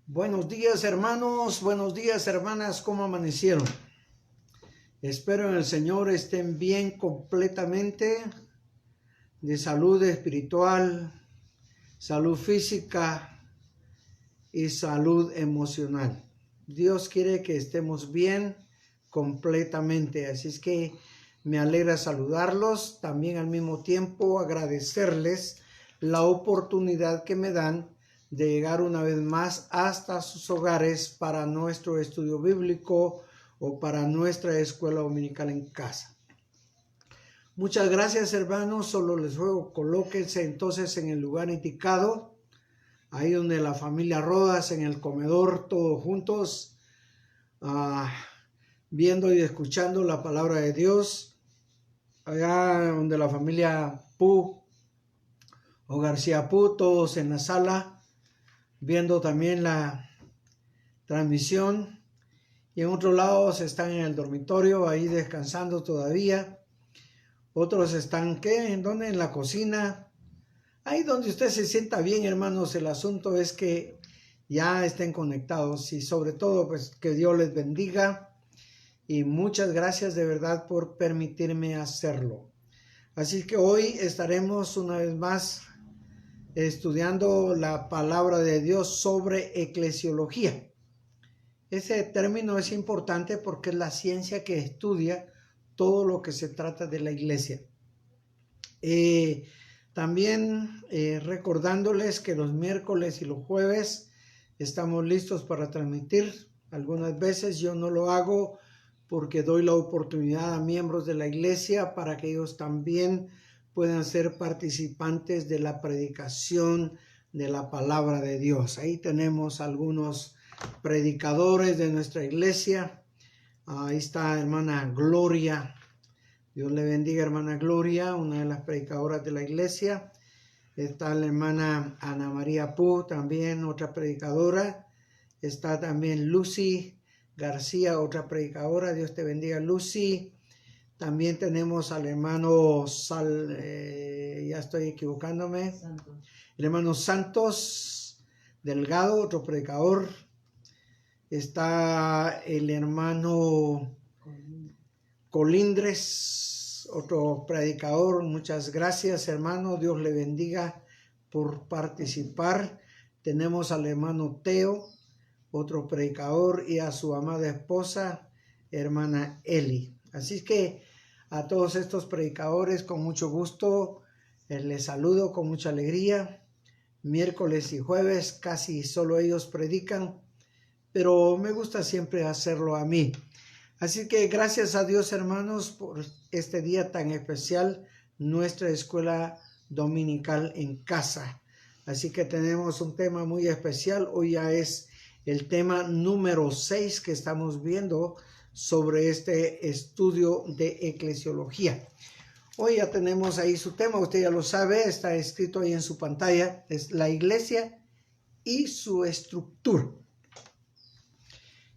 Buenos días, hermanos, buenos días, hermanas, ¿cómo amanecieron? Espero en el Señor estén bien completamente, de salud espiritual, salud física y salud emocional. Dios quiere que estemos bien completamente, así es que me alegra saludarlos, también al mismo tiempo agradecerles la oportunidad que me dan de llegar una vez más hasta sus hogares para nuestro estudio bíblico o para nuestra escuela dominical en casa. Muchas gracias, hermanos. Solo les ruego, colóquense entonces en el lugar indicado, ahí donde la familia Rodas, en el comedor, todos juntos, viendo y escuchando la palabra de Dios. Allá donde la familia Pu o García Pu, todos en la sala, viendo también la transmisión, y en otros lados están en el dormitorio ahí descansando todavía. Otros están ¿en dónde? En la cocina, ahí donde usted se sienta bien, hermanos. El asunto es que ya estén conectados, y sobre todo pues que Dios les bendiga, y muchas gracias de verdad por permitirme hacerlo. Así que hoy estaremos una vez más estudiando la palabra de Dios sobre eclesiología. Ese término es importante porque es la ciencia que estudia todo lo que se trata de la iglesia. También recordándoles que los miércoles y los jueves estamos listos para transmitir. Algunas veces yo no lo hago porque doy la oportunidad a miembros de la iglesia para que ellos también puedan ser participantes de la predicación de la palabra de Dios. Ahí tenemos algunos predicadores de nuestra iglesia. Ahí está hermana Gloria. Dios le bendiga, hermana Gloria, una de las predicadoras de la iglesia. Está la hermana Ana María Pu, también otra predicadora. Está también Lucy García, otra predicadora. Dios te bendiga, Lucy. También tenemos al hermano ya estoy equivocándome. Santos. El hermano Santos Delgado, otro predicador. Está el hermano Colindres, otro predicador. Muchas gracias, hermano. Dios le bendiga por participar. Tenemos al hermano Teo, otro predicador, y a su amada esposa, hermana Eli. Así que a todos estos predicadores, con mucho gusto, les saludo con mucha alegría. Miércoles y jueves casi solo ellos predican, pero me gusta siempre hacerlo a mí. Así que gracias a Dios, hermanos, por este día tan especial, nuestra escuela dominical en casa. Así que tenemos un tema muy especial. Hoy ya es el tema número 6 que estamos viendo sobre este estudio de eclesiología. Hoy ya tenemos ahí su tema, usted ya lo sabe, está escrito ahí en su pantalla, es la iglesia y su estructura.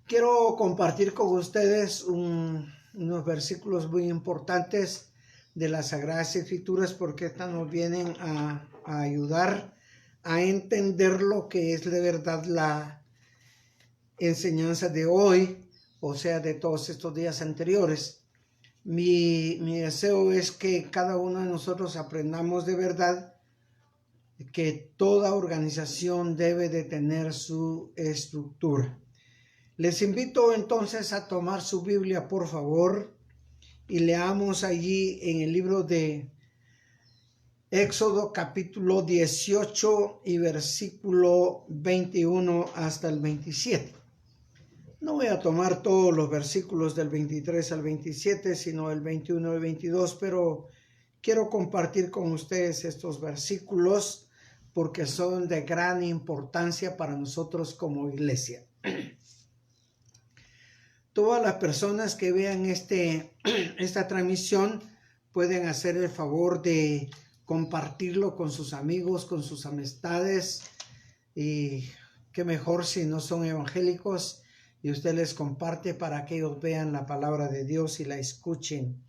Quiero compartir con ustedes unos versículos muy importantes de las Sagradas Escrituras, porque estas nos vienen a ayudar a entender lo que es de verdad la enseñanza de hoy, o sea, de todos estos días anteriores. Mi deseo es que cada uno de nosotros aprendamos de verdad que toda organización debe de tener su estructura. Les invito entonces a tomar su Biblia, por favor, y leamos allí en el libro de Éxodo capítulo 18 y versículo 21 hasta el 27. No voy a tomar todos los versículos del 23 al 27, sino el 21 y 22, pero quiero compartir con ustedes estos versículos porque son de gran importancia para nosotros como iglesia. Todas las personas que vean esta transmisión pueden hacer el favor de compartirlo con sus amigos, con sus amistades, y qué mejor si no son evangélicos y usted les comparte para que ellos vean la palabra de Dios y la escuchen.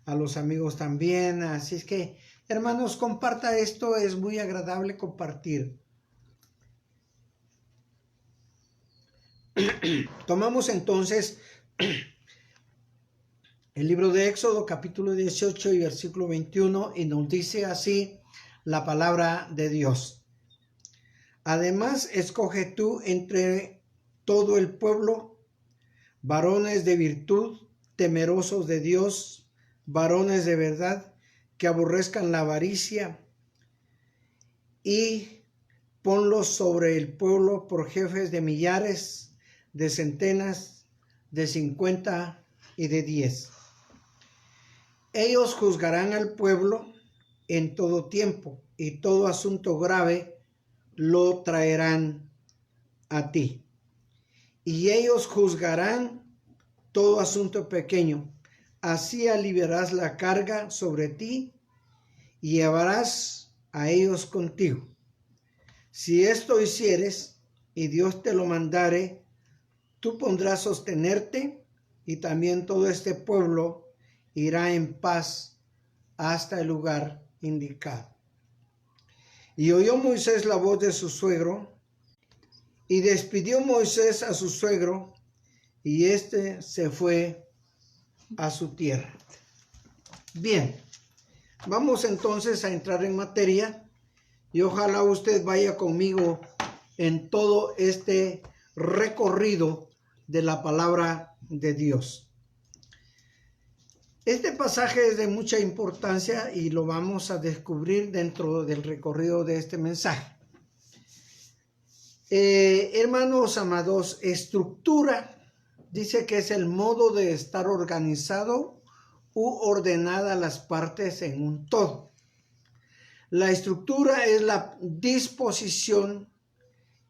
A los amigos también. Así es que, hermanos, comparta esto, es muy agradable compartir. Tomamos entonces el libro de Éxodo, capítulo 18 y versículo 21, y nos dice así la palabra de Dios. Además, escoge tú entre todo el pueblo varones de virtud, temerosos de Dios, varones de verdad, que aborrezcan la avaricia, y ponlos sobre el pueblo por jefes de millares, de centenas, de 50 y de 10. Ellos juzgarán al pueblo en todo tiempo, y todo asunto grave lo traerán a ti. Y ellos juzgarán todo asunto pequeño. Así aliviarás la carga sobre ti y llevarás a ellos contigo. Si esto hicieres y Dios te lo mandare, tú podrás sostenerte, y también todo este pueblo irá en paz hasta el lugar indicado. Y oyó Moisés la voz de su suegro, y despidió Moisés a su suegro, y éste se fue a su tierra. Bien, vamos entonces a entrar en materia, y ojalá usted vaya conmigo en todo este recorrido de la palabra de Dios. Este pasaje es de mucha importancia y lo vamos a descubrir dentro del recorrido de este mensaje. Hermanos amados, estructura dice que es el modo de estar organizado u ordenada las partes en un todo. La estructura es la disposición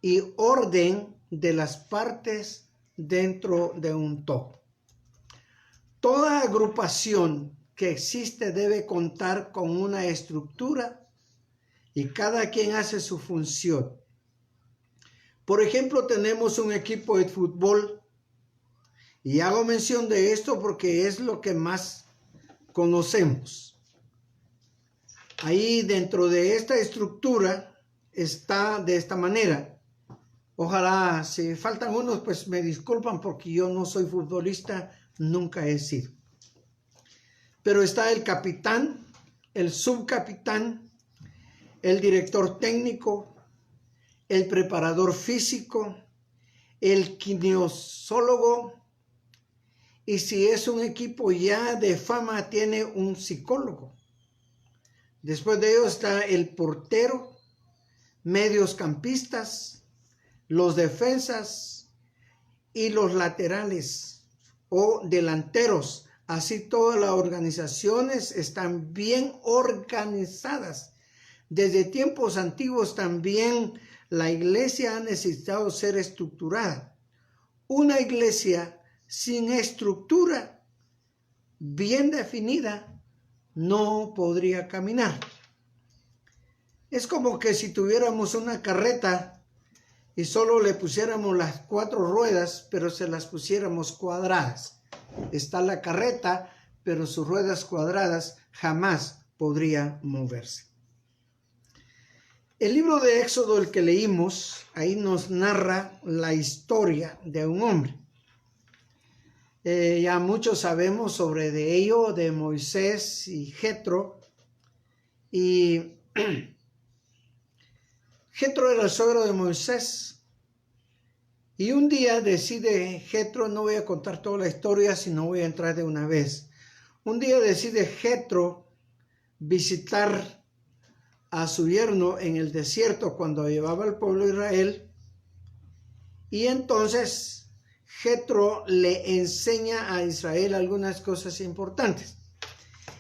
y orden de las partes dentro de un todo. Toda agrupación que existe debe contar con una estructura y cada quien hace su función. Por ejemplo, tenemos un equipo de fútbol y hago mención de esto porque es lo que más conocemos. Ahí dentro de esta estructura está de esta manera. Ojalá, si faltan unos, pues me disculpan porque yo no soy futbolista, nunca he sido. Pero está el capitán, el subcapitán, el director técnico, el preparador físico, el kinesiólogo, y si es un equipo ya de fama, tiene un psicólogo. Después de ello está el portero, mediocampistas, los defensas y los laterales o delanteros. Así todas las organizaciones están bien organizadas. Desde tiempos antiguos también la iglesia ha necesitado ser estructurada. Una iglesia sin estructura bien definida no podría caminar. Es como que si tuviéramos una carreta y solo le pusiéramos las 4 ruedas, pero se las pusiéramos cuadradas. Está la carreta, pero sus ruedas cuadradas jamás podría moverse. El libro de Éxodo, el que leímos, ahí nos narra la historia de un hombre. Ya muchos sabemos sobre de ello, de Moisés y Jetro. Y Jetro era el suegro de Moisés. Y un día decide Jetro, no voy a contar toda la historia, sino voy a entrar de una vez. Un día decide Jetro visitar a su yerno en el desierto cuando llevaba al pueblo de Israel. Y entonces Jetro le enseña a Israel algunas cosas importantes.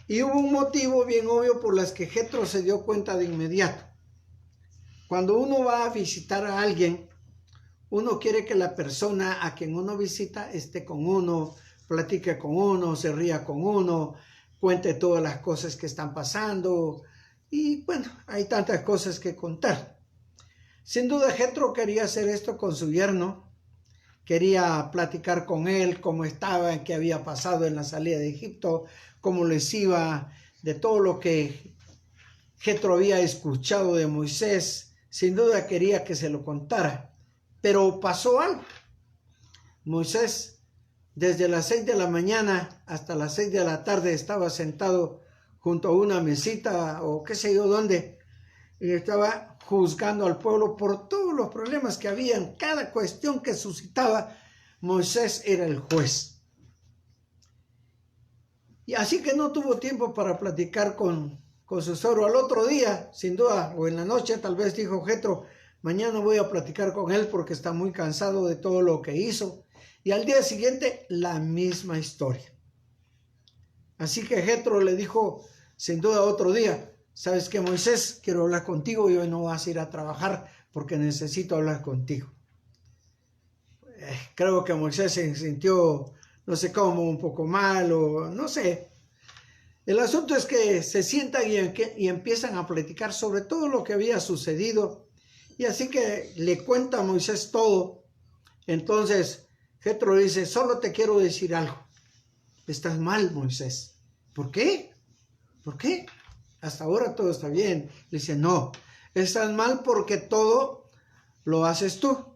Y hubo un motivo bien obvio por las que Jetro se dio cuenta de inmediato. Cuando uno va a visitar a alguien, uno quiere que la persona a quien uno visita esté con uno, platique con uno, se ría con uno, cuente todas las cosas que están pasando. Y bueno, hay tantas cosas que contar. Sin duda, Jetro quería hacer esto con su yerno. Quería platicar con él, cómo estaba, qué había pasado en la salida de Egipto, cómo les iba, de todo lo que Jetro había escuchado de Moisés. Sin duda quería que se lo contara. Pero pasó algo. Moisés, desde las 6 de la mañana hasta las 6 de la tarde estaba sentado junto a una mesita o qué sé yo dónde, y estaba juzgando al pueblo por todos los problemas que había. En cada cuestión que suscitaba, Moisés era el juez. Y así que no tuvo tiempo para platicar con su suegro. Al otro día, sin duda, o en la noche, tal vez dijo Jetro, mañana voy a platicar con él porque está muy cansado de todo lo que hizo. Y al día siguiente, la misma historia. Así que Jetro le dijo, sin duda, otro día, ¿sabes qué, Moisés? Quiero hablar contigo y hoy no vas a ir a trabajar porque necesito hablar contigo. Creo que Moisés se sintió, no sé cómo, un poco mal o no sé. El asunto es que se sientan y empiezan a platicar sobre todo lo que había sucedido. Y así que le cuenta a Moisés todo. Entonces Jetro dice, solo te quiero decir algo. Estás mal, Moisés. ¿Por qué? ¿Por qué? Hasta ahora todo está bien. Le dice, no, estás mal porque todo lo haces tú.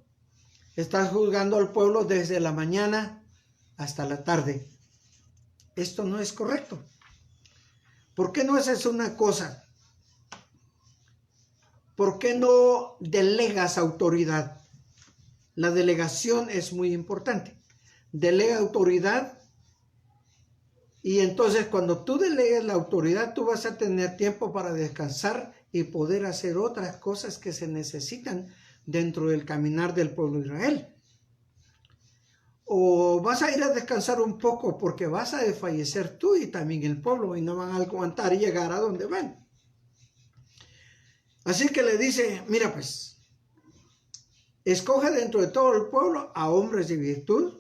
Estás juzgando al pueblo desde la mañana hasta la tarde. Esto no es correcto. ¿Por qué no haces una cosa? ¿Por qué no delegas autoridad? La delegación es muy importante. Delega autoridad y entonces cuando tú delegues la autoridad, tú vas a tener tiempo para descansar y poder hacer otras cosas que se necesitan dentro del caminar del pueblo de Israel. O vas a ir a descansar un poco porque vas a desfallecer tú y también el pueblo y no van a aguantar y llegar a donde van. Así que le dice, mira pues, escoge dentro de todo el pueblo a hombres de virtud,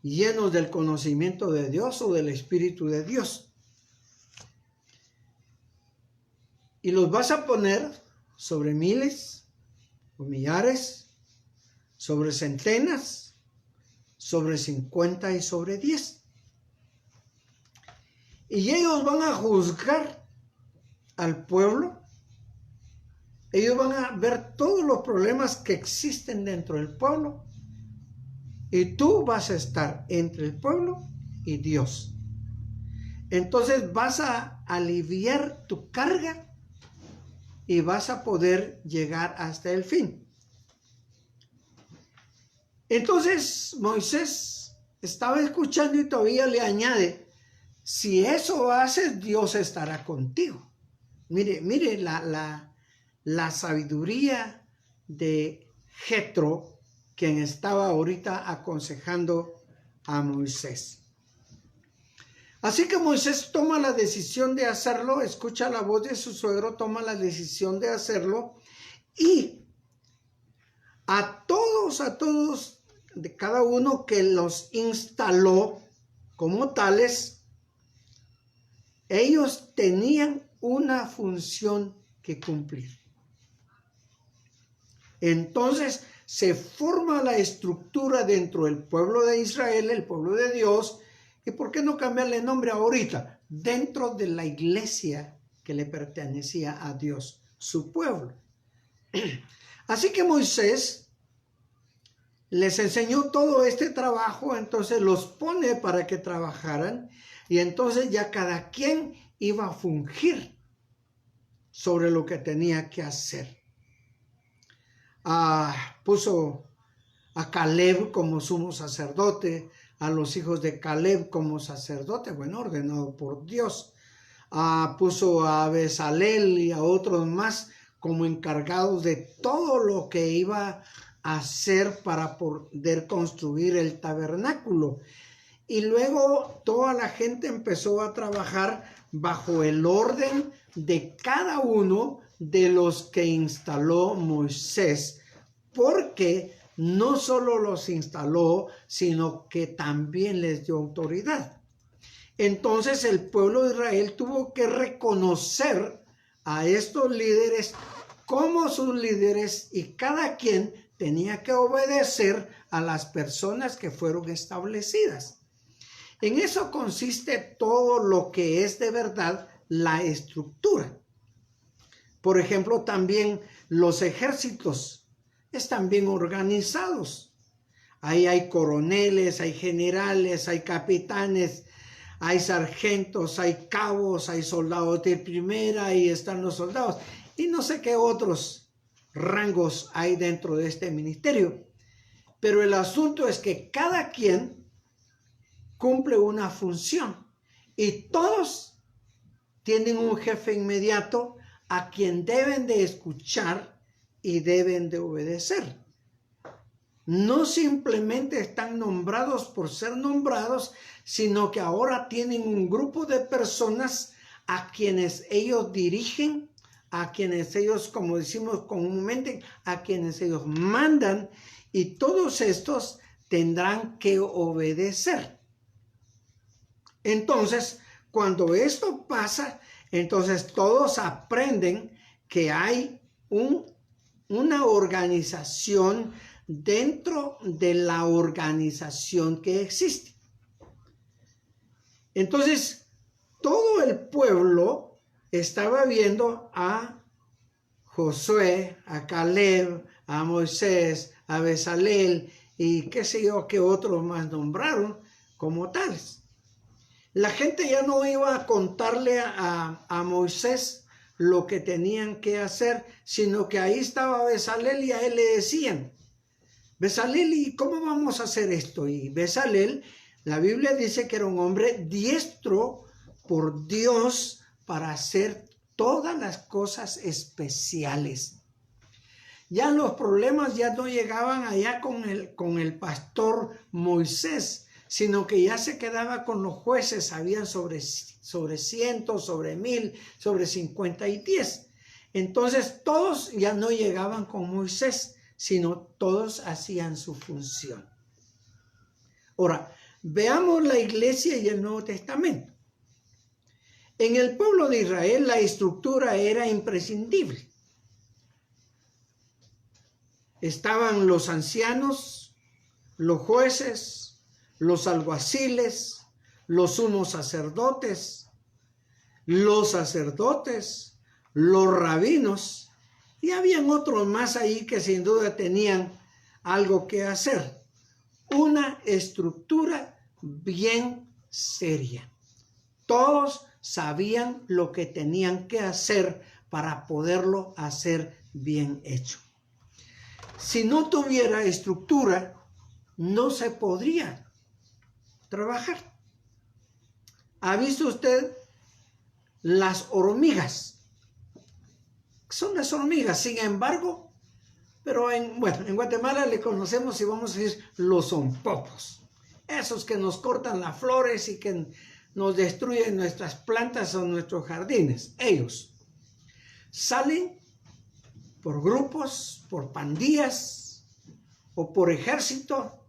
llenos del conocimiento de Dios o del Espíritu de Dios. Y los vas a poner sobre miles o millares, sobre centenas, sobre 50 y sobre 10. Y ellos van a juzgar al pueblo. Ellos van a ver todos los problemas que existen dentro del pueblo. Y tú vas a estar entre el pueblo y Dios. Entonces vas a aliviar tu carga y vas a poder llegar hasta el fin. Entonces Moisés estaba escuchando y todavía le añade, si eso haces, Dios estará contigo. Mire la sabiduría de Jetro, quien estaba ahorita aconsejando a Moisés. Así que Moisés toma la decisión de hacerlo, escucha la voz de su suegro, toma la decisión de hacerlo y a todos, de cada uno que los instaló como tales, ellos tenían una función que cumplir. Entonces se forma la estructura dentro del pueblo de Israel, el pueblo de Dios, y ¿por qué no cambiarle nombre ahorita? Dentro de la iglesia que le pertenecía a Dios, su pueblo. Así que Moisés les enseñó todo este trabajo, entonces los pone para que trabajaran y entonces ya cada quien iba a fungir sobre lo que tenía que hacer. Puso a Caleb como sumo sacerdote, a los hijos de Caleb como sacerdote, bueno, ordenado por Dios. Puso a Bezalel y a otros más como encargados de todo lo que iba a hacer para poder construir el tabernáculo. Y luego toda la gente empezó a trabajar bajo el orden de cada uno de los que instaló Moisés, porque no solo los instaló, sino que también les dio autoridad. Entonces el pueblo de Israel tuvo que reconocer a estos líderes como sus líderes y cada quien tenía que obedecer a las personas que fueron establecidas. En eso consiste todo lo que es de verdad la estructura. Por ejemplo, también los ejércitos están bien organizados. Ahí hay coroneles, hay generales, hay capitanes, hay sargentos, hay cabos, hay soldados de primera, ahí están los soldados. Y no sé qué otros rangos hay dentro de este ministerio. Pero el asunto es que cada quien cumple una función y todos tienen un jefe inmediato a quien deben de escuchar y deben de obedecer. No simplemente están nombrados por ser nombrados, sino que ahora tienen un grupo de personas a quienes ellos dirigen, a quienes ellos, como decimos comúnmente, a quienes ellos mandan, y todos estos tendrán que obedecer. Entonces, cuando esto pasa, entonces todos aprenden que hay una organización dentro de la organización que existe. Entonces, todo el pueblo estaba viendo a Josué, a Caleb, a Moisés, a Bezalel y qué sé yo qué otros más nombraron como tales. La gente ya no iba a contarle a Moisés lo que tenían que hacer, sino que ahí estaba Bezalel y a él le decían, Bezalel, ¿y cómo vamos a hacer esto? Y Bezalel, la Biblia dice que era un hombre diestro por Dios para hacer todas las cosas especiales. Ya los problemas ya no llegaban allá con el pastor Moisés, sino que ya se quedaba con los jueces, habían sobre 100, sobre 1000, sobre 50 y 10. Entonces todos ya no llegaban con Moisés, sino todos hacían su función. Ahora, veamos la iglesia y el Nuevo Testamento. En el pueblo de Israel la estructura era imprescindible. Estaban los ancianos, los jueces, los alguaciles, los sumos sacerdotes, los rabinos, y habían otros más ahí que sin duda tenían algo que hacer. Una estructura bien seria. Todos sabían lo que tenían que hacer para poderlo hacer bien hecho. Si no tuviera estructura, no se podría trabajar. ¿Ha visto usted las hormigas? Son las hormigas, sin embargo, pero en Guatemala le conocemos y vamos a decir los zompopos. Esos que nos cortan las flores y que nos destruyen nuestras plantas o nuestros jardines. Ellos salen por grupos, por pandillas o por ejército,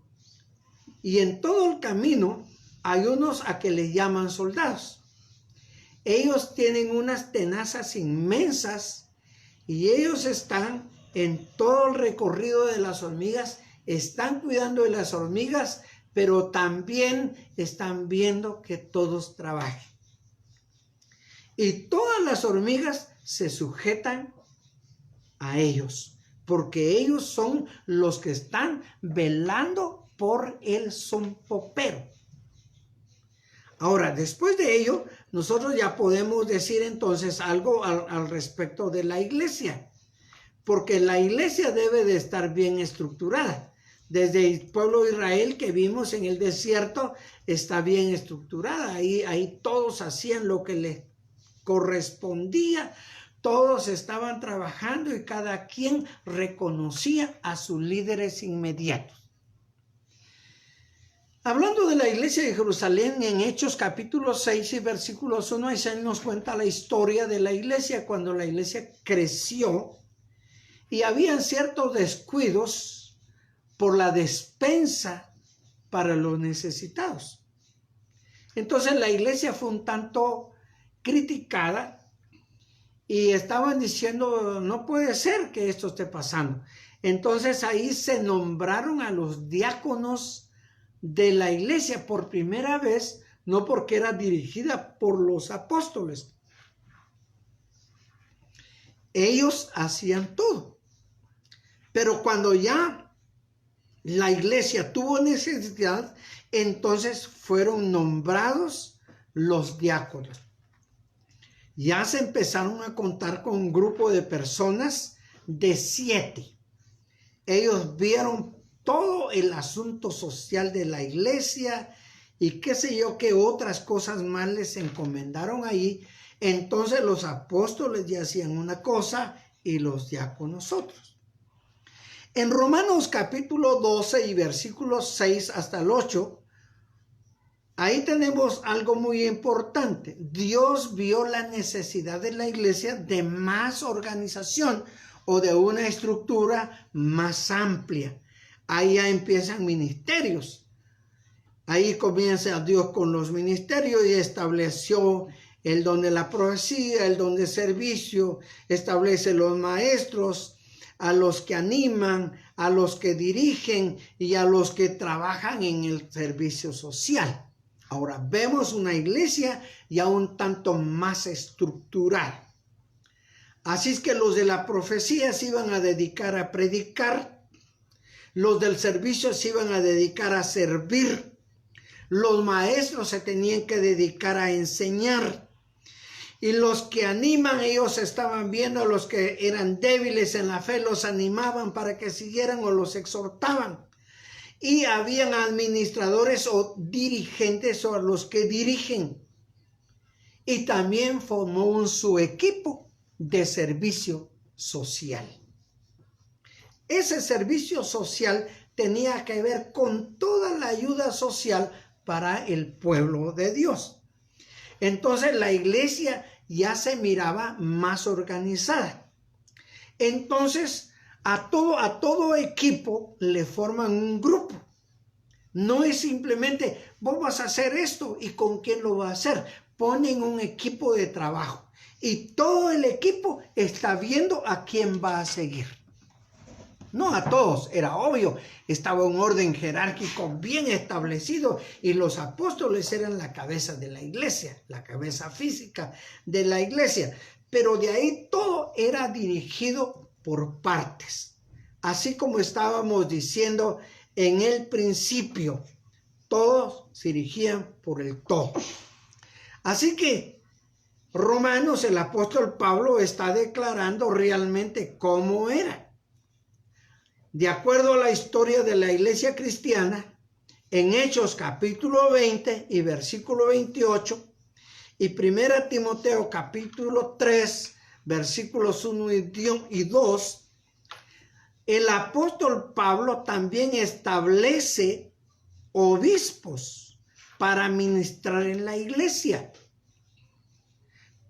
y en todo el camino hay unos a que les llaman soldados. Ellos tienen unas tenazas inmensas y ellos están en todo el recorrido de las hormigas, están cuidando de las hormigas, pero también están viendo que todos trabajen. Y todas las hormigas se sujetan a ellos, porque ellos son los que están velando por el zompopero. Ahora, después de ello, nosotros ya podemos decir entonces algo al respecto de la iglesia, porque la iglesia debe de estar bien estructurada. Desde el pueblo de Israel que vimos en el desierto está bien estructurada. Ahí todos hacían lo que les correspondía, todos estaban trabajando y cada quien reconocía a sus líderes inmediatos. Hablando de la iglesia de Jerusalén, en Hechos capítulo 6 y versículos 1, ahí se nos cuenta la historia de la iglesia cuando la iglesia creció y habían ciertos descuidos por la despensa para los necesitados. Entonces la iglesia fue un tanto criticada y estaban diciendo, no puede ser que esto esté pasando. Entonces ahí se nombraron a los diáconos de la iglesia por primera vez, no porque era dirigida por los apóstoles. Ellos hacían todo. Pero cuando ya la iglesia tuvo necesidad, entonces fueron nombrados los diáconos. Ya se empezaron a contar con un grupo de personas de 7. Ellos vieron todo el asunto social de la iglesia y qué sé yo, qué otras cosas más les encomendaron ahí. Entonces los apóstoles ya hacían una cosa y los diáconos otros. En Romanos capítulo 12 y versículos 6 hasta el 8, ahí tenemos algo muy importante. Dios vio la necesidad de la iglesia de más organización o de una estructura más amplia. Ahí ya empiezan ministerios. Ahí comienza Dios con los ministerios y estableció el don de la profecía, el don de servicio, establece los maestros, a los que animan, a los que dirigen y a los que trabajan en el servicio social. Ahora vemos una iglesia ya un tanto más estructural. Así es que los de la profecía se iban a dedicar a predicar, los del servicio se iban a dedicar a servir, los maestros se tenían que dedicar a enseñar. Y los que animan, ellos estaban viendo a los que eran débiles en la fe, los animaban para que siguieran o los exhortaban. Y habían administradores o dirigentes o los que dirigen. Y también formó su equipo de servicio social. Ese servicio social tenía que ver con toda la ayuda social para el pueblo de Dios. Entonces la iglesia ya se miraba más organizada. Entonces a todo equipo le forman un grupo. No es simplemente vos vas a hacer esto y con quién lo va a hacer. Ponen un equipo de trabajo y todo el equipo está viendo a quién va a seguir. No a todos, era obvio, estaba un orden jerárquico bien establecido y los apóstoles eran la cabeza de la iglesia, la cabeza física de la iglesia, pero de ahí todo era dirigido por partes. Así como estábamos diciendo en el principio, todos se dirigían por el todo. Así que Romanos, el apóstol Pablo está declarando realmente cómo era. De acuerdo a la historia de la iglesia cristiana, en Hechos capítulo 20 y versículo 28 y 1 Timoteo capítulo 3 versículos 1 y 2, el apóstol Pablo también establece obispos para ministrar en la iglesia.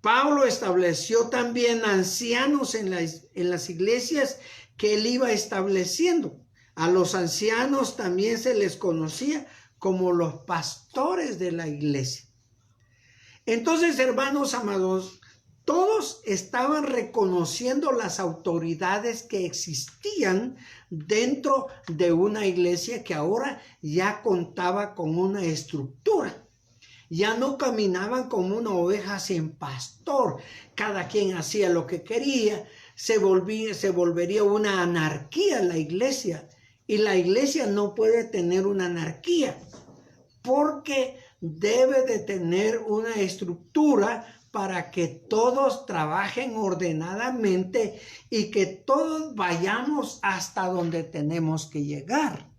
Pablo estableció también ancianos en las iglesias que él iba estableciendo. A los ancianos también se les conocía como los pastores de la iglesia. Entonces, hermanos amados, todos estaban reconociendo las autoridades que existían dentro de una iglesia que ahora ya contaba con una estructura. Ya no caminaban como una oveja sin pastor. Cada quien hacía lo que quería. Se volvería una anarquía la iglesia. Y la iglesia no puede tener una anarquía, porque debe de tener una estructura para que todos trabajen ordenadamente y que todos vayamos hasta donde tenemos que llegar.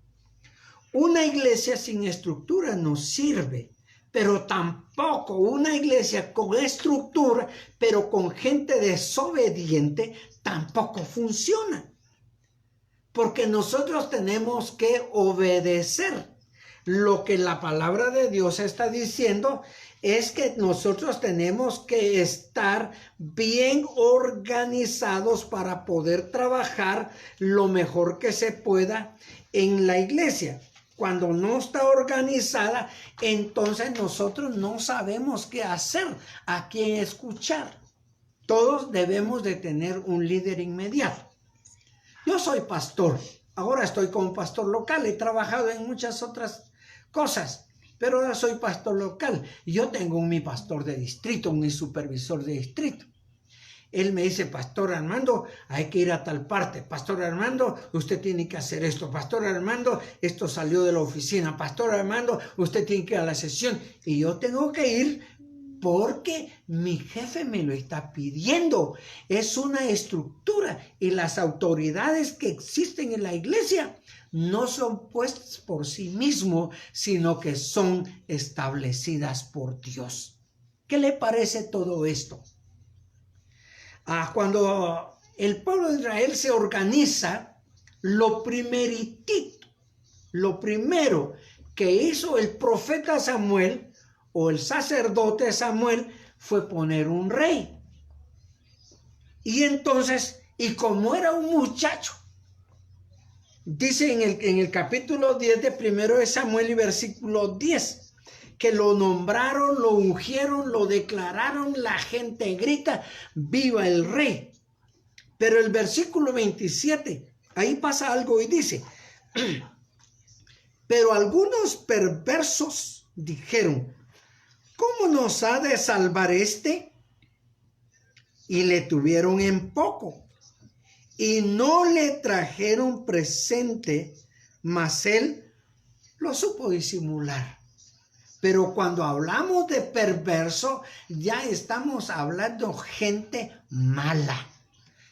Una iglesia sin estructura no sirve, pero tampoco una iglesia con estructura, pero con gente desobediente, tampoco funciona. Porque nosotros tenemos que obedecer. Lo que la palabra de Dios está diciendo es que nosotros tenemos que estar bien organizados para poder trabajar lo mejor que se pueda en la iglesia. Cuando no está organizada, entonces nosotros no sabemos qué hacer, a quién escuchar. Todos debemos de tener un líder inmediato. Yo soy pastor, ahora estoy como pastor local, he trabajado en muchas otras cosas, pero ahora soy pastor local. Yo tengo mi pastor de distrito, mi supervisor de distrito. Él me dice, Pastor Armando, hay que ir a tal parte. Pastor Armando, usted tiene que hacer esto. Pastor Armando, esto salió de la oficina. Pastor Armando, usted tiene que ir a la sesión. Y yo tengo que ir porque mi jefe me lo está pidiendo. Es una estructura y las autoridades que existen en la iglesia no son puestas por sí mismos, sino que son establecidas por Dios. ¿Qué le parece todo esto? Cuando el pueblo de Israel se organiza, lo primero que hizo el profeta Samuel o el sacerdote Samuel fue poner un rey. Y entonces, y como era un muchacho, dice en el capítulo 10 de 1 de Samuel y versículo 10, que lo nombraron, lo ungieron, lo declararon, la gente grita, ¡viva el rey! Pero el versículo 27, ahí pasa algo y dice, pero algunos perversos dijeron, ¿cómo nos ha de salvar este? Y le tuvieron en poco, y no le trajeron presente, mas él lo supo disimular. Pero cuando hablamos de perverso, ya estamos hablando gente mala,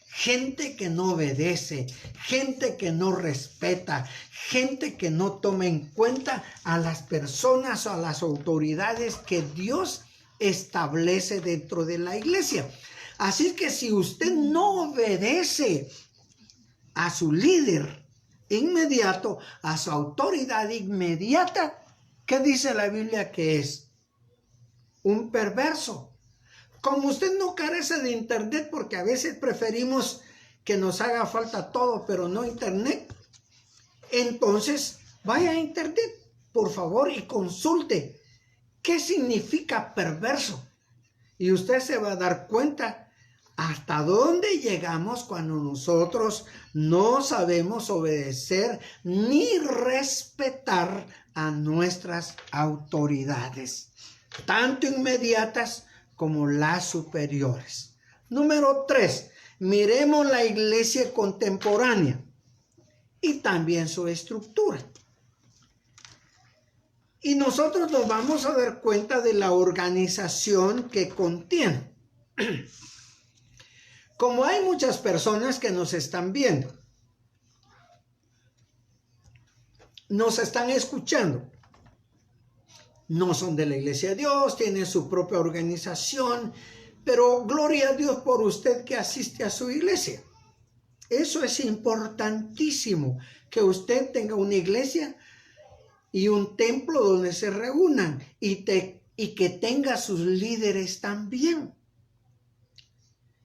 gente que no obedece, gente que no respeta, gente que no toma en cuenta a las personas o a las autoridades que Dios establece dentro de la iglesia. Así que si usted no obedece a su líder inmediato, a su autoridad inmediata, ¿qué dice la Biblia que es? Un perverso. Como usted no carece de internet, porque a veces preferimos que nos haga falta todo, pero no internet, entonces vaya a internet, por favor, y consulte qué significa perverso. Y usted se va a dar cuenta hasta dónde llegamos cuando nosotros no sabemos obedecer ni respetar a nuestras autoridades, tanto inmediatas como las superiores. Número 3, miremos la iglesia contemporánea y también su estructura. Y nosotros nos vamos a dar cuenta de la organización que contiene. Como hay muchas personas que nos están viendo, nos están escuchando, no son de la iglesia de Dios, tienen su propia organización, pero gloria a Dios por usted que asiste a su iglesia. Eso es importantísimo, que usted tenga una iglesia y un templo donde se reúnan y que tenga sus líderes también.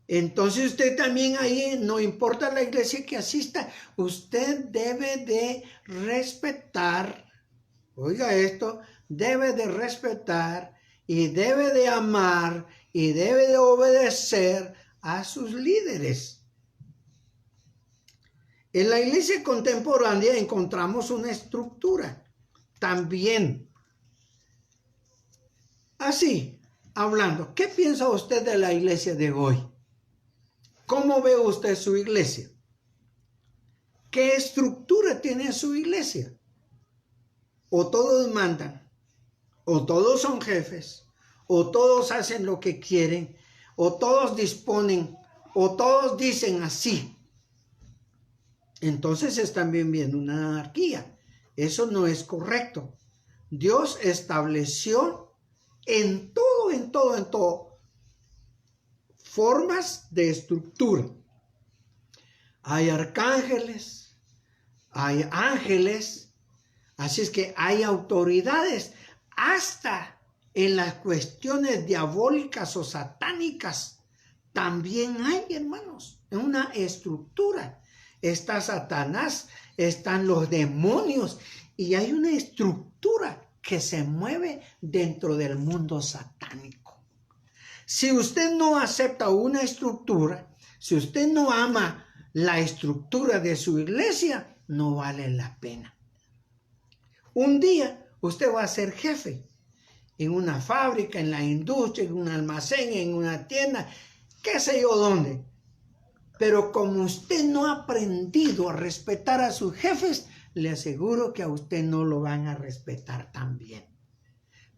Entonces usted también ahí, no importa la iglesia que asista, usted debe de respetar, oiga esto, debe de respetar y debe de amar y debe de obedecer a sus líderes. En la iglesia contemporánea encontramos una estructura también. Así, hablando, ¿qué piensa usted de la iglesia de hoy? ¿Cómo ve usted su iglesia? ¿Qué estructura tiene su iglesia? O todos mandan, o todos son jefes, o todos hacen lo que quieren, o todos disponen, o todos dicen así. Entonces están viviendo una anarquía. Eso no es correcto. Dios estableció en todo, formas de estructura. Hay arcángeles, hay ángeles, así es que hay autoridades, hasta en las cuestiones diabólicas o satánicas, también hay, hermanos, una estructura. Está Satanás, están los demonios, y hay una estructura que se mueve dentro del mundo satánico. Si usted no acepta una estructura, si usted no ama la estructura de su iglesia, no vale la pena. Un día usted va a ser jefe en una fábrica, en la industria, en un almacén, en una tienda, qué sé yo dónde. Pero como usted no ha aprendido a respetar a sus jefes, le aseguro que a usted no lo van a respetar también.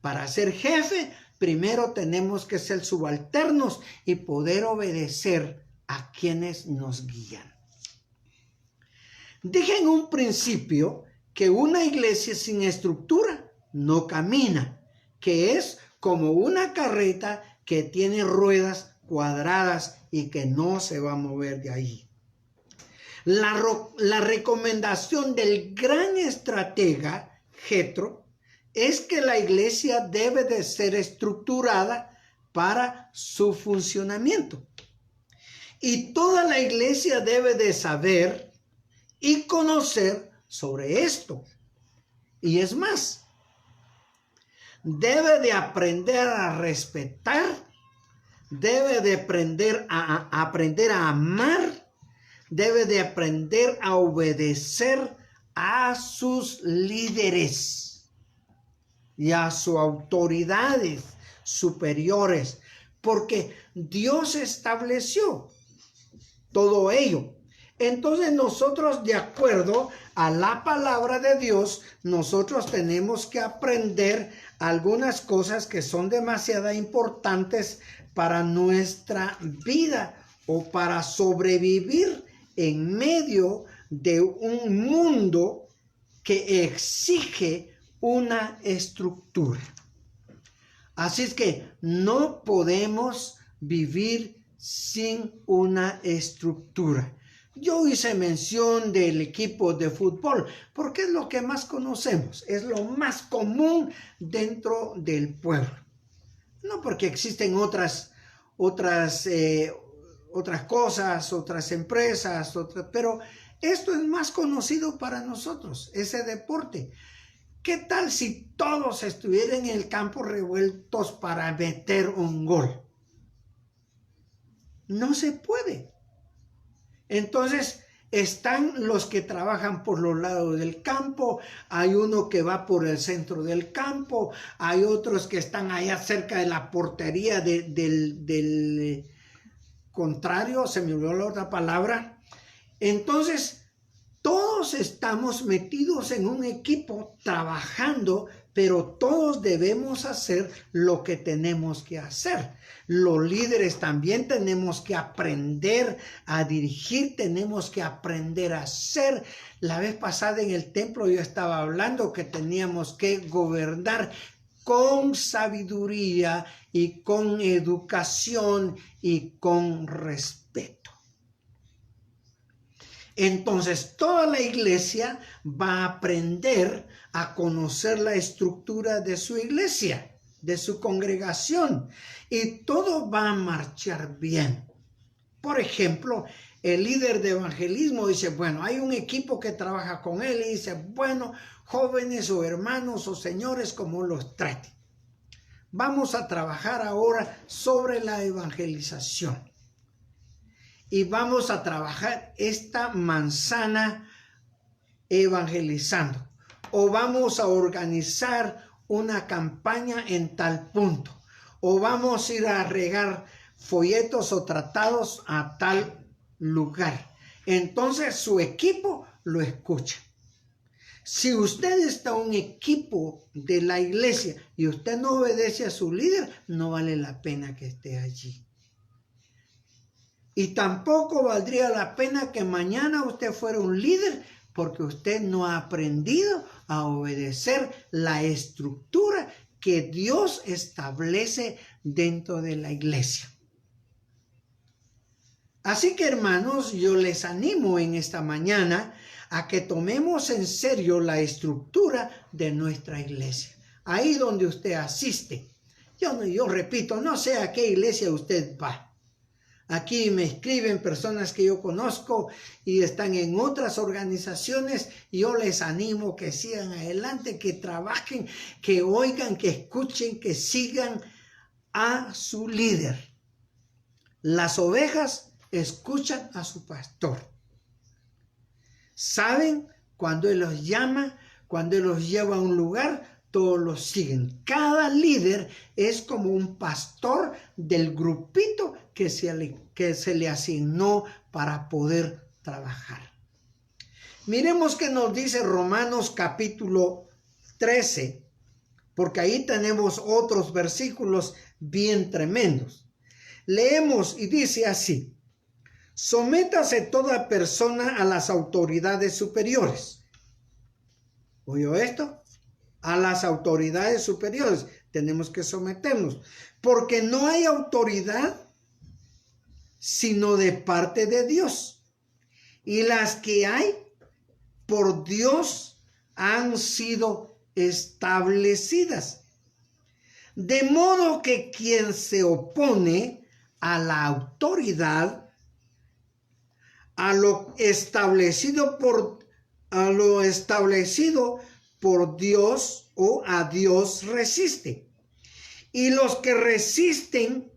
Para ser jefe, primero tenemos que ser subalternos y poder obedecer a quienes nos guían. Dije en un principio que una iglesia sin estructura no camina, que es como una carreta que tiene ruedas cuadradas y que no se va a mover de ahí. La recomendación del gran estratega Jethro es que la iglesia debe de ser estructurada para su funcionamiento. Y toda la iglesia debe de saber y conocer sobre esto. Y es más, debe de aprender a respetar, debe de aprender a amar, debe de aprender a obedecer a sus líderes y a sus autoridades superiores, porque Dios estableció todo ello. Entonces nosotros, de acuerdo a la palabra de Dios, nosotros tenemos que aprender algunas cosas que son demasiado importantes para nuestra vida o para sobrevivir en medio de un mundo que exige una estructura. Así es que no podemos vivir sin una estructura. Yo hice mención del equipo de fútbol porque es lo que más conocemos, es lo más común dentro del pueblo. No porque existen otras cosas, otras empresas, pero esto es más conocido para nosotros, ese deporte. ¿Qué tal si todos estuvieran en el campo revueltos para meter un gol? No se puede. Entonces, están los que trabajan por los lados del campo, hay uno que va por el centro del campo, hay otros que están allá cerca de la portería del contrario, se me olvidó la otra palabra. Entonces, todos estamos metidos en un equipo trabajando, pero todos debemos hacer lo que tenemos que hacer. Los líderes también tenemos que aprender a dirigir, tenemos que aprender a hacer. La vez pasada en el templo yo estaba hablando que teníamos que gobernar con sabiduría y con educación y con respeto. Entonces toda la iglesia va a aprender a conocer la estructura de su iglesia, de su congregación, y todo va a marchar bien. Por ejemplo, el líder de evangelismo dice, bueno, hay un equipo que trabaja con él y dice, bueno, jóvenes o hermanos o señores, como los trate. Vamos a trabajar ahora sobre la evangelización. Y vamos a trabajar esta manzana evangelizando. O vamos a organizar una campaña en tal punto. O vamos a ir a regar folletos o tratados a tal lugar. Entonces su equipo lo escucha. Si usted está en un equipo de la iglesia y usted no obedece a su líder, no vale la pena que esté allí. Y tampoco valdría la pena que mañana usted fuera un líder porque usted no ha aprendido a obedecer la estructura que Dios establece dentro de la iglesia. Así que, hermanos, yo les animo en esta mañana a que tomemos en serio la estructura de nuestra iglesia. Ahí donde usted asiste. Yo repito, no sé a qué iglesia usted va. Aquí me escriben personas que yo conozco y están en otras organizaciones y yo les animo que sigan adelante, que trabajen, que oigan, que escuchen, que sigan a su líder. Las ovejas escuchan a su pastor. Saben cuando él los llama, cuando él los lleva a un lugar, todos lo siguen. Cada líder es como un pastor del grupito que se le asignó para poder trabajar. Miremos qué nos dice Romanos capítulo 13, porque ahí tenemos otros versículos bien tremendos. Leemos y dice así: sométase toda persona a las autoridades superiores. ¿Oyó esto? A las autoridades superiores tenemos que someternos, porque no hay autoridad sino de parte de Dios, y las que hay por Dios han sido establecidas. De modo que quien se opone a la autoridad, a lo establecido por Dios o a Dios resiste. Y los que resisten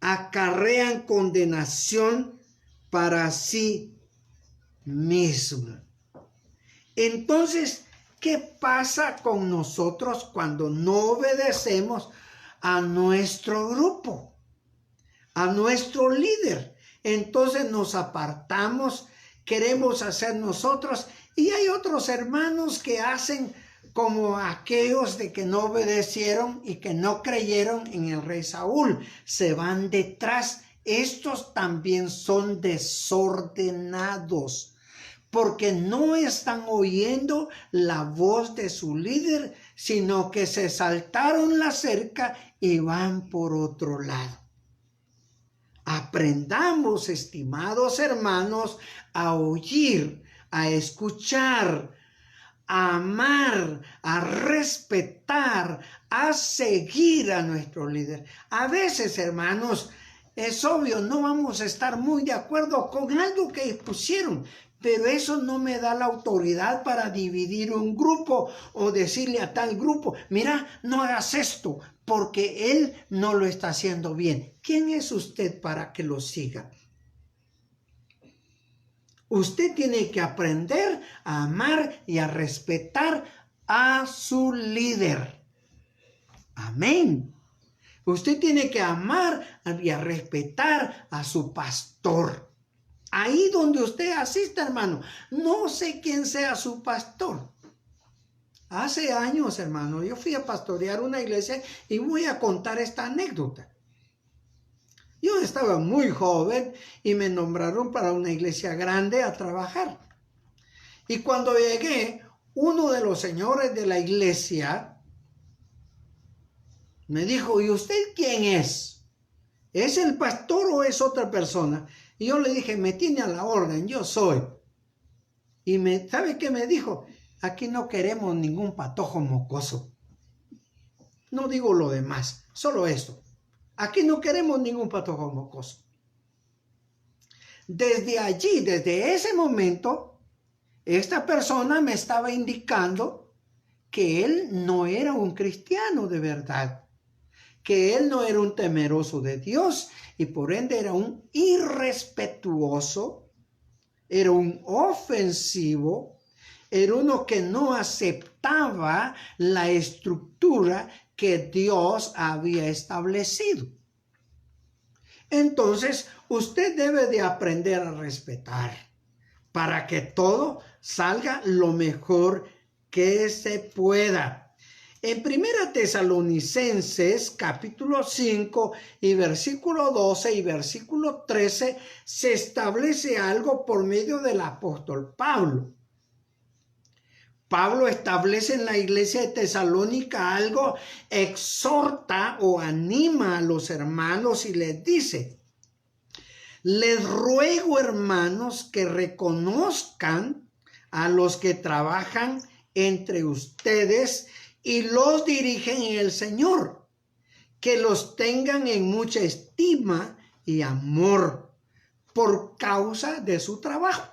acarrean condenación para sí mismos. Entonces, ¿qué pasa con nosotros cuando no obedecemos a nuestro grupo, a nuestro líder? Entonces nos apartamos, queremos hacer nosotros, y hay otros hermanos que hacen como aquellos de que no obedecieron y que no creyeron en el rey Saúl. Se van detrás. Estos también son desordenados, porque no están oyendo la voz de su líder, sino que se saltaron la cerca y van por otro lado. Aprendamos, estimados hermanos, a oír, a escuchar, a amar, a respetar, a seguir a nuestro líder. A veces, hermanos, es obvio, no vamos a estar muy de acuerdo con algo que expusieron, pero eso no me da la autoridad para dividir un grupo o decirle a tal grupo: mira, no hagas esto, porque él no lo está haciendo bien. ¿Quién es usted para que lo siga? Usted tiene que aprender a amar y a respetar a su líder. Amén. Usted tiene que amar y a respetar a su pastor. Ahí donde usted asista, hermano, no sé quién sea su pastor. Hace años, hermano, yo fui a pastorear una iglesia y voy a contar esta anécdota. Yo estaba muy joven y me nombraron para una iglesia grande a trabajar. Y cuando llegué, uno de los señores de la iglesia me dijo: ¿y usted quién es? ¿Es el pastor o es otra persona? Y yo le dije: me tiene a la orden, yo soy. Y ¿sabe qué me dijo? Aquí no queremos ningún patojo mocoso. No digo lo demás, solo esto. Aquí no queremos ningún patojo mocoso. Desde allí, desde ese momento, esta persona me estaba indicando que él no era un cristiano de verdad, que él no era un temeroso de Dios y por ende era un irrespetuoso, era un ofensivo, era uno que no aceptaba la estructura que Dios había establecido. Entonces, usted debe de aprender a respetar para que todo salga lo mejor que se pueda. En 1 Tesalonicenses capítulo 5 y versículo 12 y versículo 13 se establece algo por medio del apóstol Pablo. Pablo establece en la iglesia de Tesalónica algo, exhorta o anima a los hermanos y les dice: les ruego, hermanos, que reconozcan a los que trabajan entre ustedes y los dirigen en el Señor, que los tengan en mucha estima y amor por causa de su trabajo.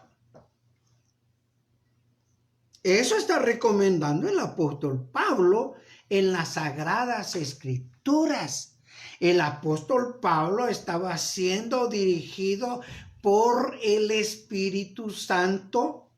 Eso está recomendando el apóstol Pablo en las Sagradas Escrituras. El apóstol Pablo estaba siendo dirigido por el Espíritu Santo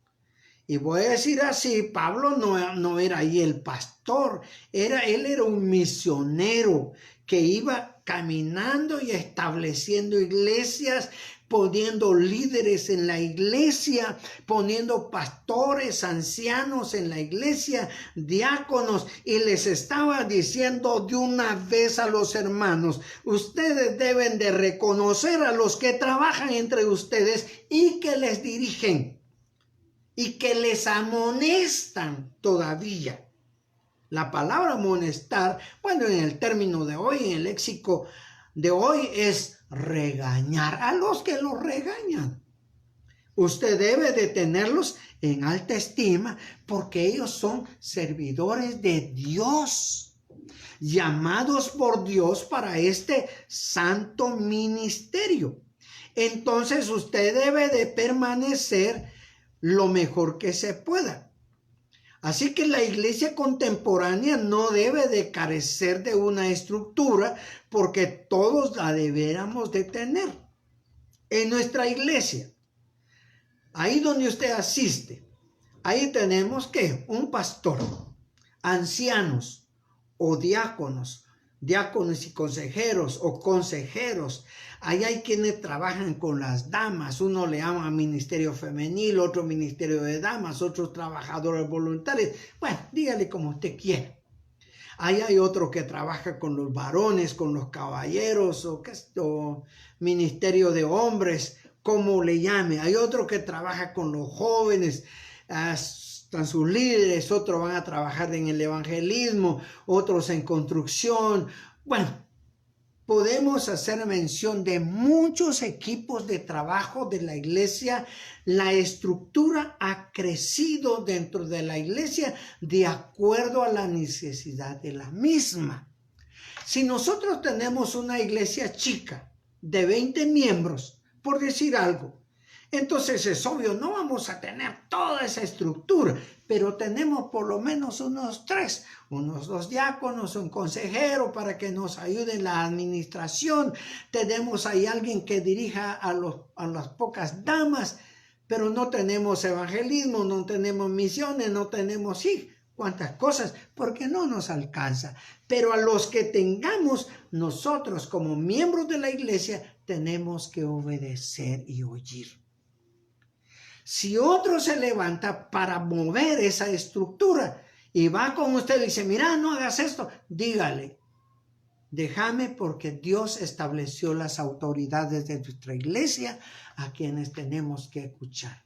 Y voy a decir así, Pablo no era ahí el pastor, él era un misionero que iba caminando y estableciendo iglesias, poniendo líderes en la iglesia, poniendo pastores, ancianos en la iglesia, diáconos, y les estaba diciendo de una vez a los hermanos: ustedes deben de reconocer a los que trabajan entre ustedes y que les dirigen y que les amonestan todavía. La palabra amonestar, bueno, en el término de hoy, en el léxico de hoy, es regañar a los que los regañan. Usted debe de tenerlos en alta estima porque ellos son servidores de Dios, llamados por Dios para este santo ministerio. Entonces usted debe de permanecer lo mejor que se pueda. Así que la iglesia contemporánea no debe de carecer de una estructura porque todos la deberíamos de tener. En nuestra iglesia, ahí donde usted asiste, ahí tenemos ¿qué? Un pastor, ancianos o diáconos y consejeros o consejeros. Ahí hay quienes trabajan con las damas. Uno le llama ministerio femenil, otro ministerio de damas, otros trabajadores voluntarios. Bueno, dígale como usted quiera. Ahí hay otro que trabaja con los varones, con los caballeros, o ministerio de hombres, como le llame. Hay otro que trabaja con los jóvenes, están sus líderes, otros van a trabajar en el evangelismo, otros en construcción. Bueno, podemos hacer mención de muchos equipos de trabajo de la iglesia. La estructura ha crecido dentro de la iglesia de acuerdo a la necesidad de la misma. Si nosotros tenemos una iglesia chica de 20 miembros, por decir algo, entonces es obvio, no vamos a tener toda esa estructura, pero tenemos por lo menos unos 3, unos 2 diáconos, un consejero para que nos ayude en la administración. Tenemos ahí alguien que dirija a las pocas damas, pero no tenemos evangelismo, no tenemos misiones, no tenemos cuántas cosas, porque no nos alcanza. Pero a los que tengamos, nosotros como miembros de la iglesia, tenemos que obedecer y oír. Si otro se levanta para mover esa estructura y va con usted y le dice: mira, no hagas esto, dígale: déjame, porque Dios estableció las autoridades de nuestra iglesia a quienes tenemos que escuchar.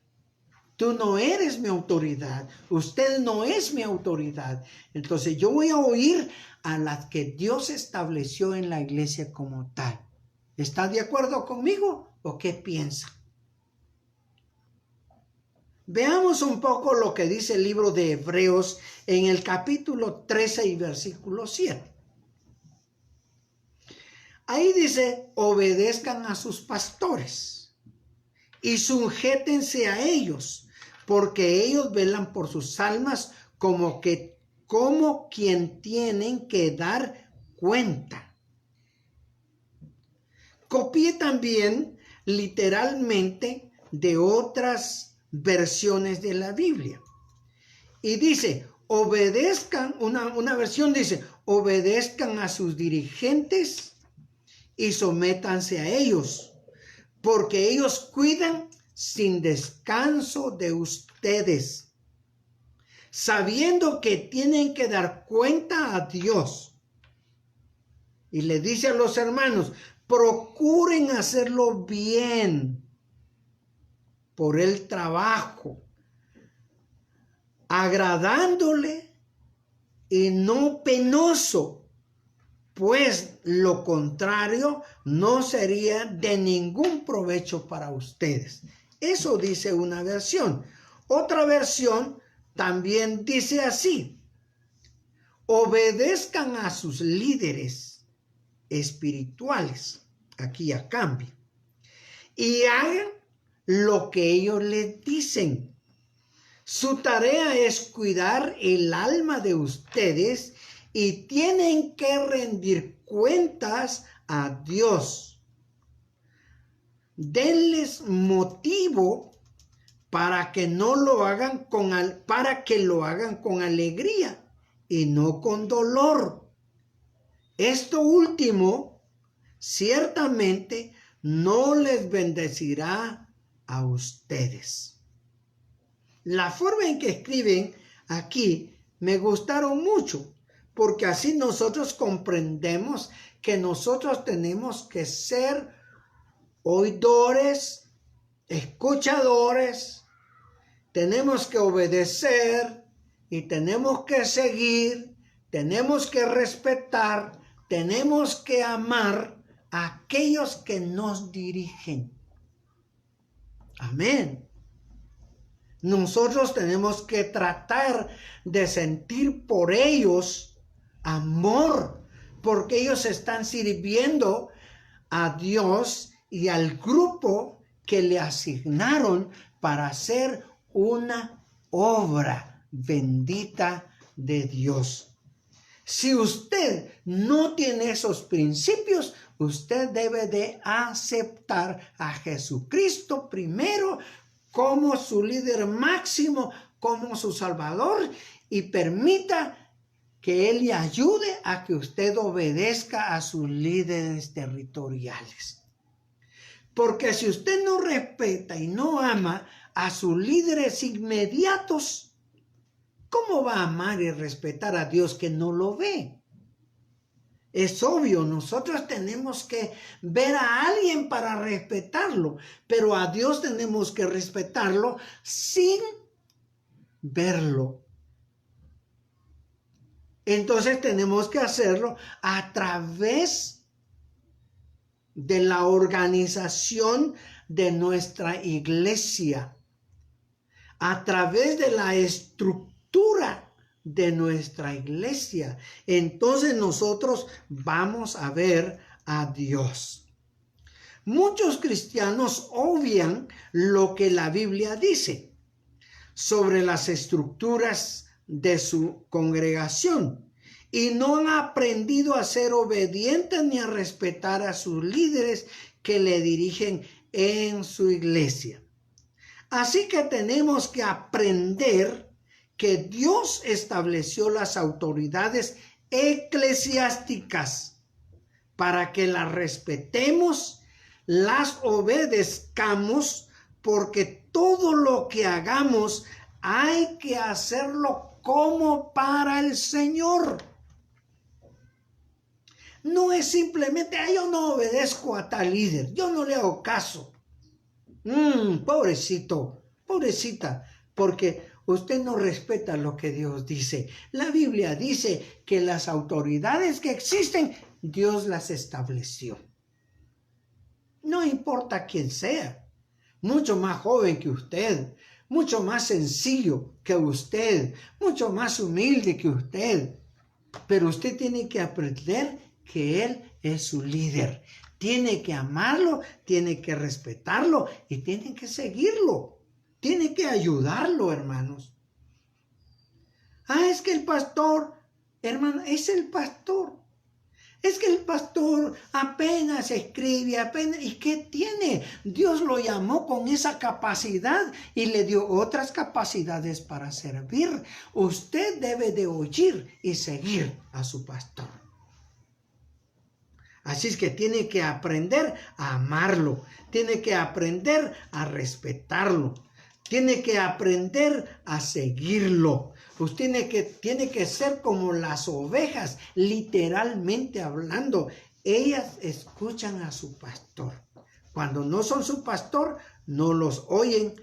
Tú no eres mi autoridad, usted no es mi autoridad. Entonces yo voy a oír a las que Dios estableció en la iglesia como tal. ¿Está de acuerdo conmigo o qué piensa? Veamos un poco lo que dice el libro de Hebreos en el capítulo 13 y versículo 7. Ahí dice: obedezcan a sus pastores y sujétense a ellos, porque ellos velan por sus almas como quien tienen que dar cuenta. Copié también literalmente de otras versiones de la Biblia. Y dice: obedezcan, una versión dice: obedezcan a sus dirigentes y sométanse a ellos, porque ellos cuidan sin descanso de ustedes, sabiendo que tienen que dar cuenta a Dios. Y le dice a los hermanos: procuren hacerlo bien por el trabajo, agradándole y no penoso, pues lo contrario no sería de ningún provecho para ustedes. Eso dice una versión. Otra versión también dice así: obedezcan a sus líderes espirituales, aquí a cambio, y hagan lo que ellos les dicen. Su tarea es cuidar el alma de ustedes y tienen que rendir cuentas a Dios. Denles motivo para que lo hagan con alegría y no con dolor. Esto último ciertamente no les bendecirá a ustedes. La forma en que escriben aquí me gustaron mucho, porque así nosotros comprendemos que nosotros tenemos que ser oidores, escuchadores, tenemos que obedecer y tenemos que seguir, tenemos que respetar, tenemos que amar a aquellos que nos dirigen. Amén. Nosotros tenemos que tratar de sentir por ellos amor, porque ellos están sirviendo a Dios y al grupo que le asignaron para hacer una obra bendita de Dios. Si usted no tiene esos principios, usted debe de aceptar a Jesucristo primero como su líder máximo, como su Salvador, y permita que Él le ayude a que usted obedezca a sus líderes territoriales. Porque si usted no respeta y no ama a sus líderes inmediatos, ¿cómo va a amar y respetar a Dios que no lo ve? Es obvio, nosotros tenemos que ver a alguien para respetarlo, pero a Dios tenemos que respetarlo sin verlo. Entonces tenemos que hacerlo a través de la organización de nuestra iglesia, a través de la estructura de nuestra iglesia. Entonces nosotros vamos a ver a Dios. Muchos cristianos obvian lo que la Biblia dice sobre las estructuras de su congregación y no han aprendido a ser obedientes ni a respetar a sus líderes que le dirigen en su iglesia. Así que tenemos que aprender que Dios estableció las autoridades eclesiásticas para que las respetemos, las obedezcamos, porque todo lo que hagamos hay que hacerlo como para el Señor. No es simplemente, yo no obedezco a tal líder, yo no le hago caso. Pobrecito, pobrecita, porque usted no respeta lo que Dios dice. La Biblia dice que las autoridades que existen, Dios las estableció. No importa quién sea, mucho más joven que usted, mucho más sencillo que usted, mucho más humilde que usted. Pero usted tiene que aprender que Él es su líder. Tiene que amarlo, tiene que respetarlo y tiene que seguirlo. Tiene que ayudarlo, hermanos. Es que el pastor, hermano, es el pastor. Es que el pastor apenas escribe, ¿y qué tiene? Dios lo llamó con esa capacidad y le dio otras capacidades para servir. Usted debe de oír y seguir a su pastor. Así es que tiene que aprender a amarlo, tiene que aprender a respetarlo, tiene que aprender a seguirlo. Usted tiene que ser como las ovejas, literalmente hablando. Ellas escuchan a su pastor. Cuando no son su pastor, no los oyen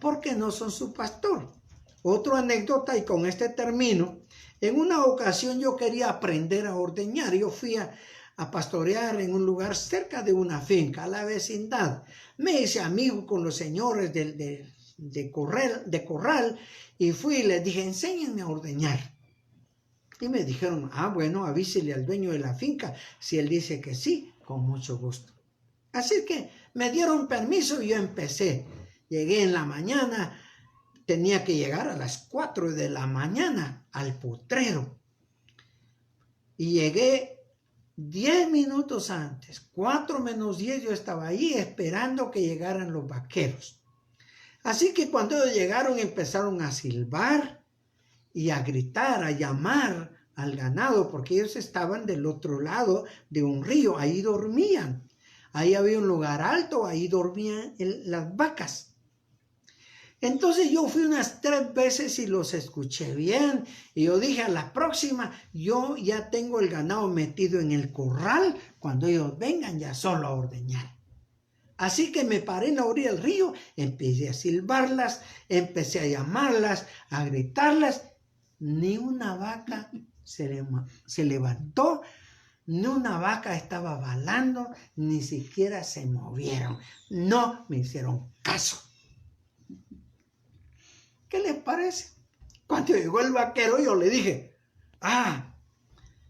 porque no son su pastor. Otra anécdota, y con este termino. En una ocasión yo quería aprender a ordeñar. Yo fui a pastorear en un lugar cerca de una finca, a la vecindad. Me hice amigo con los señores de corral y fui y les dije, enséñenme a ordeñar. Y me dijeron, bueno, avísele al dueño de la finca. Si él dice que sí, con mucho gusto. Así que me dieron permiso y yo empecé. Llegué en la mañana, tenía que llegar a las 4 de la mañana al potrero. Y llegué 10 minutos antes, 4 menos 10, yo estaba ahí esperando que llegaran los vaqueros. Así que cuando ellos llegaron empezaron a silbar y a gritar, a llamar al ganado, porque ellos estaban del otro lado de un río, ahí dormían. Ahí había un lugar alto, ahí dormían las vacas. Entonces yo fui unas 3 veces y los escuché bien. Y yo dije, a la próxima, yo ya tengo el ganado metido en el corral. Cuando ellos vengan ya solo a ordeñar. Así que me paré en la orilla del río, empecé a silbarlas, empecé a llamarlas, a gritarlas. Ni una vaca se levantó, ni una vaca estaba balando, ni siquiera se movieron. No me hicieron caso. ¿Qué les parece? Cuando llegó el vaquero, yo le dije,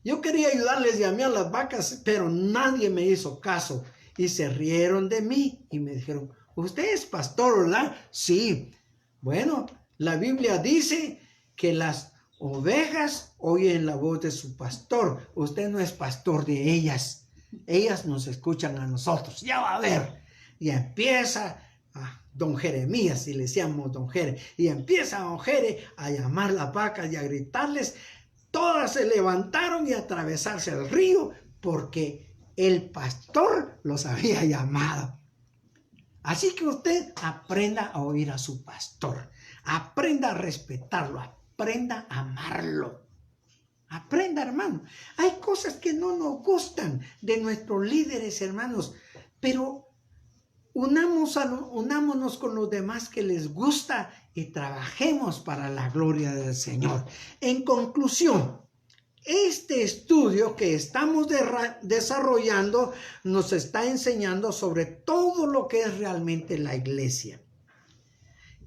yo quería ayudarles, llamé a las vacas, pero nadie me hizo caso. Y se rieron de mí y me dijeron, ¿usted es pastor, verdad? Sí. Bueno, la Biblia dice que las ovejas oyen la voz de su pastor. Usted no es pastor de ellas. Ellas nos escuchan a nosotros. Ya va a ver. Y empieza don Jeremías, y le decíamos don Jere. Y empieza don Jere a llamar a las vacas y a gritarles. Todas se levantaron y a atravesarse el río porque el pastor los había llamado. Así que usted aprenda a oír a su pastor. Aprenda a respetarlo. Aprenda a amarlo. Aprenda, hermano. Hay cosas que no nos gustan de nuestros líderes, hermanos. Pero unámonos con los demás que les gusta y trabajemos para la gloria del Señor. En conclusión, este estudio que estamos desarrollando nos está enseñando sobre todo lo que es realmente la iglesia.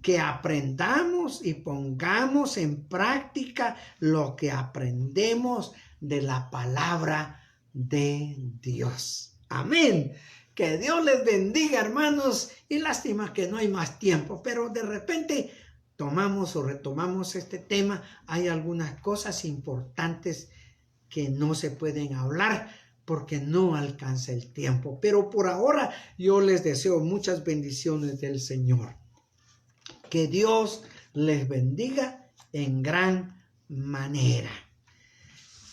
Que aprendamos y pongamos en práctica lo que aprendemos de la palabra de Dios. Amén. Que Dios les bendiga, hermanos. Y lástima que no hay más tiempo, pero de repente tomamos o retomamos este tema. Hay algunas cosas importantes que no se pueden hablar porque no alcanza el tiempo. Pero por ahora yo les deseo muchas bendiciones del Señor. Que Dios les bendiga en gran manera.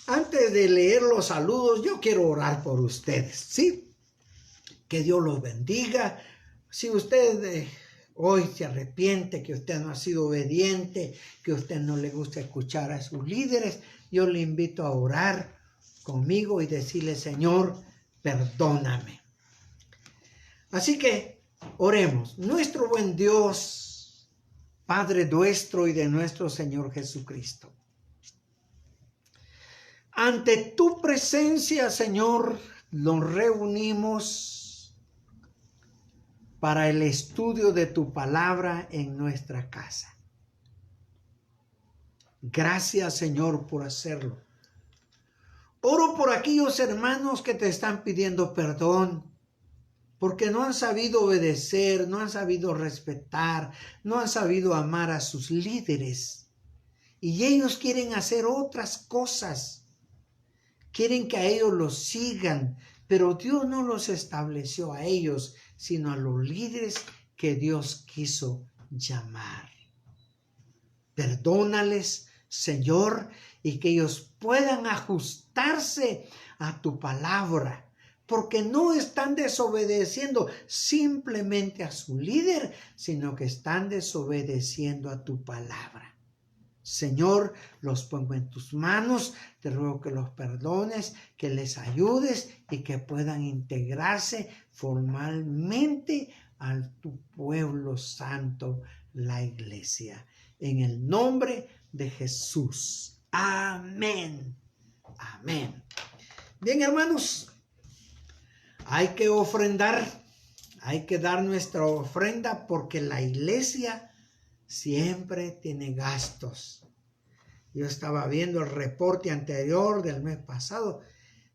Antes de leer los saludos, yo quiero orar por ustedes, ¿sí? Que Dios los bendiga. Si usted hoy se arrepiente, que usted no ha sido obediente, que usted no le gusta escuchar a sus líderes, yo le invito a orar conmigo y decirle, Señor, perdóname. Así que oremos. Nuestro buen Dios, Padre nuestro y de nuestro Señor Jesucristo. Ante tu presencia, Señor, nos reunimos para el estudio de tu palabra en nuestra casa. Gracias, Señor, por hacerlo. Oro por aquellos hermanos que te están pidiendo perdón, porque no han sabido obedecer, no han sabido respetar, no han sabido amar a sus líderes. Y ellos quieren hacer otras cosas. Quieren que a ellos los sigan, pero Dios no los estableció a ellos, sino a los líderes que Dios quiso llamar. Perdónales, Señor, y que ellos puedan ajustarse a tu palabra, porque no están desobedeciendo simplemente a su líder, sino que están desobedeciendo a tu palabra. Señor, los pongo en tus manos, te ruego que los perdones, que les ayudes y que puedan integrarse formalmente a tu pueblo santo, la iglesia. En el nombre de Jesús. Amén. Amén. Bien, hermanos, hay que ofrendar, hay que dar nuestra ofrenda porque la iglesia siempre tiene gastos. Yo estaba viendo el reporte anterior del mes pasado.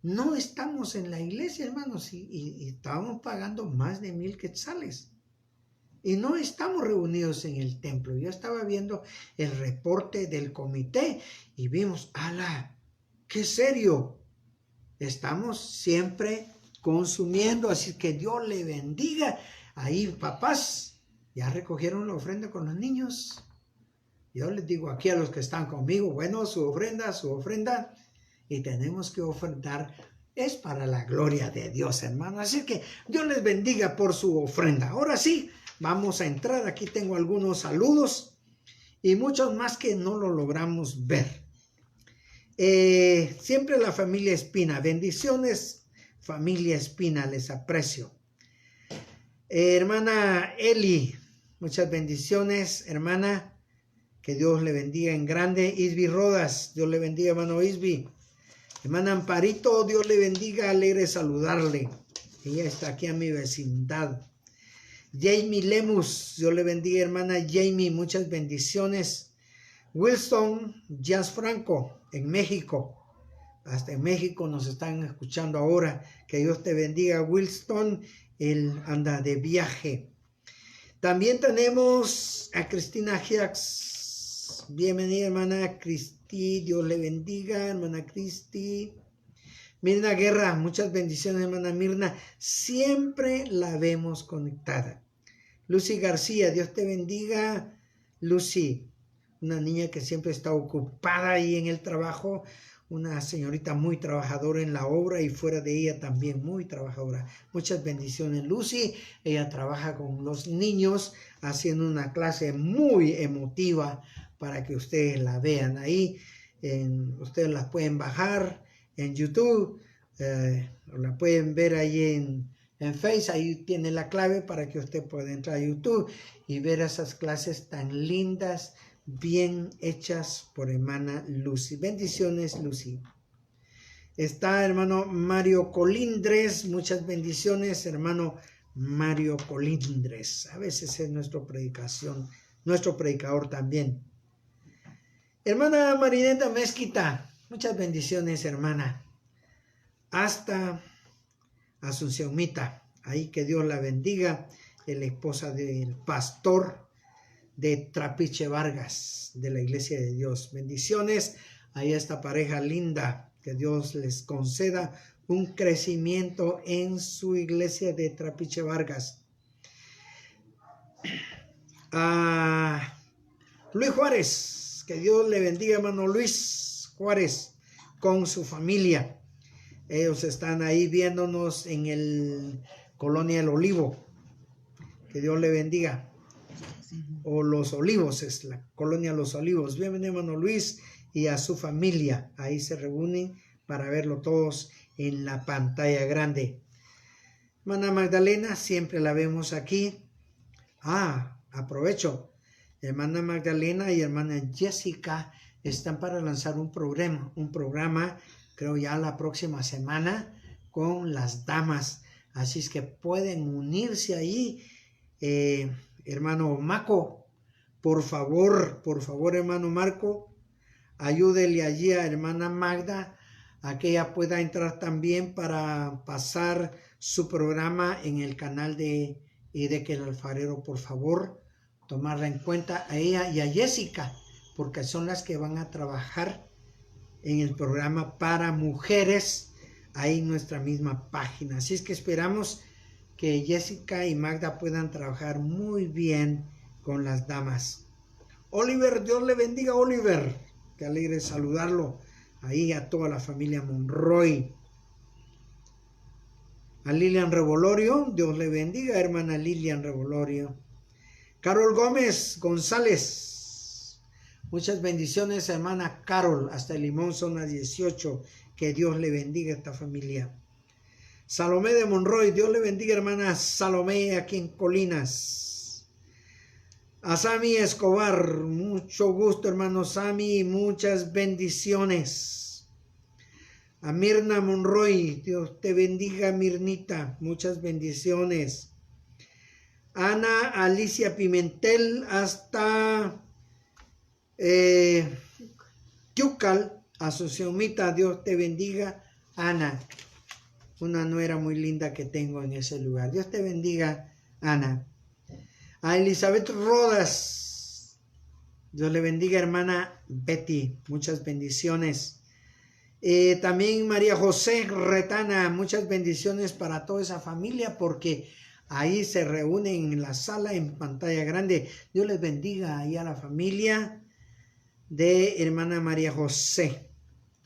No estamos en la iglesia, hermanos, y estábamos pagando más de 1,000 quetzales. Y no estamos reunidos en el templo. Yo estaba viendo el reporte del comité y vimos, ¡ala! ¡Qué serio! Estamos siempre consumiendo, así que Dios le bendiga. Ahí, papás, ¿Ya recogieron la ofrenda con los niños? Yo les digo aquí a los que están conmigo, bueno, su ofrenda, y tenemos que ofrendar, es para la gloria de Dios, hermano. Así que Dios les bendiga por su ofrenda. Ahora sí, vamos a entrar. Aquí tengo algunos saludos y muchos más que no lo logramos ver. Siempre la familia Espina. Bendiciones, familia Espina, les aprecio. Hermana Eli, muchas bendiciones, hermana. Que Dios le bendiga en grande. Isby Rodas, Dios le bendiga, hermano Isby. Hermana Amparito, Dios le bendiga, alegre saludarle. Ella está aquí a mi vecindad. Jamie Lemus, Dios le bendiga, hermana Jamie, muchas bendiciones. Wilson Jazz Franco, en México. Hasta en México nos están escuchando ahora. Que Dios te bendiga, Wilson. Él anda de viaje. También tenemos a Cristina Giax. Bienvenida, hermana Cristi. Dios le bendiga, hermana Cristi. Mirna Guerra, muchas bendiciones, hermana Mirna. Siempre la vemos conectada. Lucy García, Dios te bendiga. Lucy, una niña que siempre está ocupada ahí en el trabajo. Una señorita muy trabajadora en la obra y fuera de ella también muy trabajadora. Muchas bendiciones, Lucy. Ella trabaja con los niños haciendo una clase muy emotiva para que ustedes la vean ahí. Ustedes la pueden bajar en YouTube, o la pueden ver ahí en Facebook. Ahí tiene la clave para que usted pueda entrar a YouTube y ver esas clases tan lindas, bien hechas por hermana Lucy. Bendiciones, Lucy. Está hermano Mario Colindres. Muchas bendiciones, hermano Mario Colindres. A veces es nuestro predicador también. Hermana Marineta Mezquita. Muchas bendiciones, hermana. Hasta Asunción Mita. Ahí que Dios la bendiga. La esposa del pastor de Trapiche Vargas, de la Iglesia de Dios. Bendiciones a esta pareja linda, que Dios les conceda un crecimiento en su iglesia de Trapiche Vargas. A Luis Juárez, que Dios le bendiga, hermano Luis Juárez, con su familia. Ellos están ahí viéndonos en el Colonia El Olivo. Que Dios le bendiga. O Los Olivos, es la Colonia Los Olivos. Bienvenido, hermano Luis, y a su familia. Ahí se reúnen para verlo todos en la pantalla grande. Hermana Magdalena, siempre la vemos aquí. Aprovecho. Hermana Magdalena y hermana Jessica están para lanzar un programa, creo ya la próxima semana, con las damas. Así es que pueden unirse ahí. Hermano Marco, por favor, hermano Marco, ayúdele allí a hermana Magda a que ella pueda entrar también para pasar su programa en el canal de Edequiel Alfarero. Por favor, tomarla en cuenta a ella y a Jessica, porque son las que van a trabajar en el programa para mujeres ahí en nuestra misma página. Así es que esperamos que Jessica y Magda puedan trabajar muy bien con las damas. Oliver, Dios le bendiga, Oliver. Qué alegre saludarlo. Ahí a toda la familia Monroy. A Lilian Revolorio, Dios le bendiga, hermana Lilian Revolorio. Carol Gómez González. Muchas bendiciones, hermana Carol. Hasta el Limón, zona 18. Que Dios le bendiga a esta familia. Salomé de Monroy, Dios le bendiga, hermana Salomé, aquí en Colinas. A Sami Escobar, mucho gusto, hermano Sami, muchas bendiciones. A Mirna Monroy, Dios te bendiga, Mirnita, muchas bendiciones. Ana Alicia Pimentel, hasta Yucal, Asunción Mita, Dios te bendiga, Ana. Una nuera muy linda que tengo en ese lugar. Dios te bendiga, Ana. A Elizabeth Rodas. Dios le bendiga, hermana Betty. Muchas bendiciones. También María José Retana. Muchas bendiciones para toda esa familia, porque Ahí se reúnen en la sala en pantalla grande. Dios les bendiga ahí a la familia de hermana María José,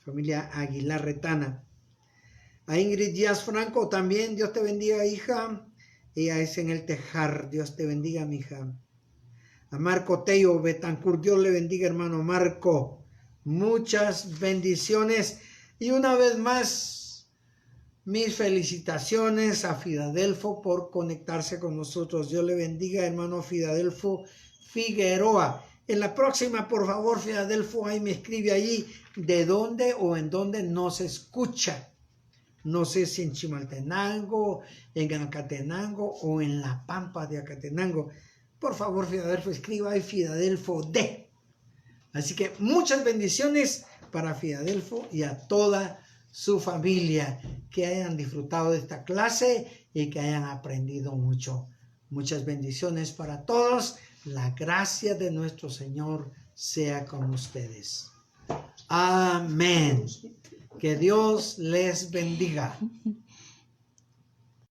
familia Aguilar Retana. A Ingrid Díaz Franco también, Dios te bendiga, hija. Ella es en el Tejar, Dios te bendiga, mi hija. A Marco Tello Betancourt, Dios le bendiga, hermano Marco. Muchas bendiciones. Y una vez más, mis felicitaciones a Filadelfo por conectarse con nosotros. Dios le bendiga, hermano Filadelfo Figueroa. En la próxima, por favor, Filadelfo, ahí me escribe allí de dónde o en dónde nos escucha. No sé si en Chimaltenango, en Acatenango o en la Pampa de Acatenango. Por favor, Filadelfo, escriba ahí Filadelfo D. Así que muchas bendiciones para Filadelfo y a toda su familia. Que hayan disfrutado de esta clase y que hayan aprendido mucho. Muchas bendiciones para todos. La gracia de nuestro Señor sea con ustedes. Amén. Que Dios les bendiga.